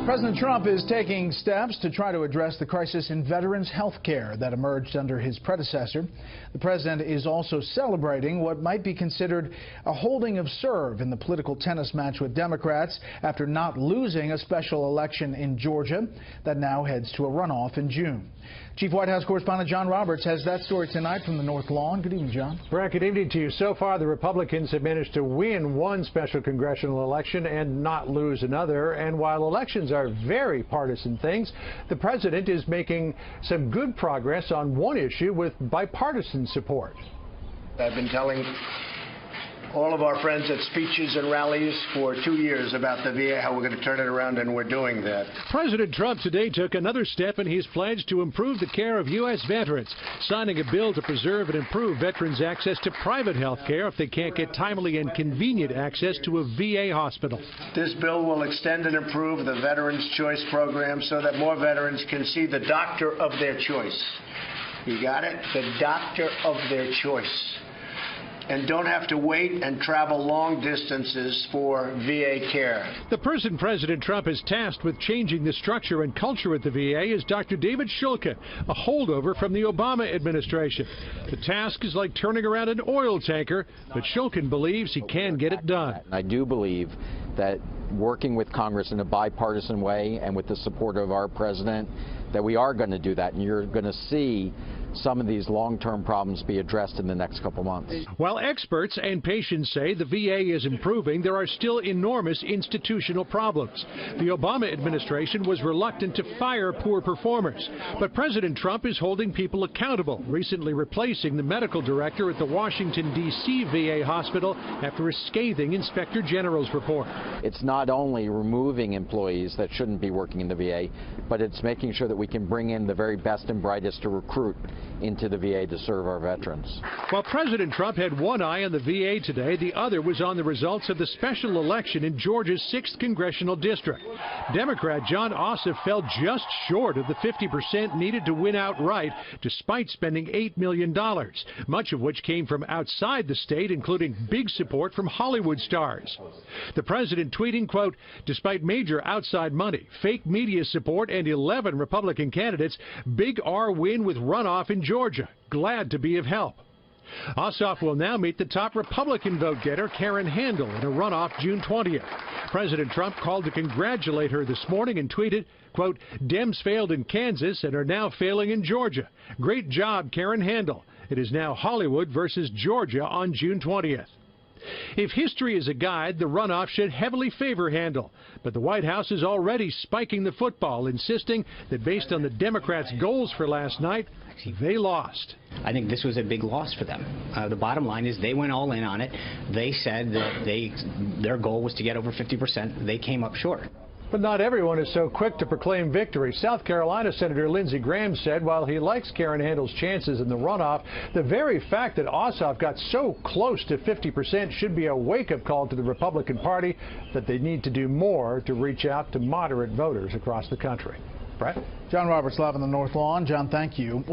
President Trump is taking steps to try to address the crisis in veterans' health care that emerged under his predecessor. The president is also celebrating what might be considered a holding of serve in the political tennis match with Democrats after not losing a special election in Georgia that now heads to a runoff in June. Chief White House correspondent John Roberts has that story tonight from the North Lawn. Good evening, John. Brett, good evening to you. So far, the Republicans have managed to win one special congressional election and not lose another. And while elections are very partisan things, the president is making some good progress on one issue with bipartisan support. I've been telling all of our friends at speeches and rallies for 2 years about the VA, how we're going to turn it around, and we're doing that. President Trump today took another step in his pledge to improve the care of U.S. veterans, signing a bill to preserve and improve veterans' access to private health care if they can't get timely and convenient access to a VA hospital. This bill will extend and improve the Veterans Choice Program so that more veterans can see the doctor of their choice. You got it? The doctor of their choice. And don't have to wait and travel long distances for VA care. The person President Trump is tasked with changing the structure and culture at the VA is Dr. David Shulkin, a holdover from the Obama administration. The task is like turning around an oil tanker, but Shulkin believes he can get it done. I do believe that working with Congress in a bipartisan way and with the support of our president, that we are going to do that, and you're going to see some of these long-term problems be addressed in the next couple months. While experts and patients say the VA is improving, there are still enormous institutional problems. The Obama administration was reluctant to fire poor performers, but President Trump is holding people accountable, recently replacing the medical director at the Washington, D.C. VA hospital after a scathing inspector general's report. It's not only removing employees that shouldn't be working in the VA, but it's making sure that we can bring in the very best and brightest to recruit into the VA to serve our veterans. While President Trump had one eye on the VA today, the other was on the results of the special election in Georgia's 6th congressional district. Democrat Jon Ossoff fell just short of the 50% needed to win outright, despite spending $8 million, much of which came from outside the state, including big support from Hollywood stars. The president tweeting, quote, "Despite major outside money, fake media support, and 11 Republican candidates, Big R win with runoff in Georgia. Glad to be of help." Ossoff will now meet the top Republican vote-getter, Karen Handel, in a runoff June 20th. President Trump called to congratulate her this morning and tweeted, quote, "Dems failed in Kansas and are now failing in Georgia. Great job, Karen Handel. It is now Hollywood versus Georgia on June 20th. If history is a guide, the runoff should heavily favor Handel. But the White House is already spiking the football, insisting that based on the Democrats' goals for last night, they lost. I think this was a big loss for them. The bottom line is they went all in on it. They said that their goal was to get over 50%. They came up short. But not everyone is so quick to proclaim victory. South Carolina Senator Lindsey Graham said while he likes Karen Handel's chances in the runoff, the very fact that Ossoff got so close to 50% should be a wake-up call to the Republican Party that they need to do more to reach out to moderate voters across the country. Brett? John Roberts live on the North Lawn. John, thank you.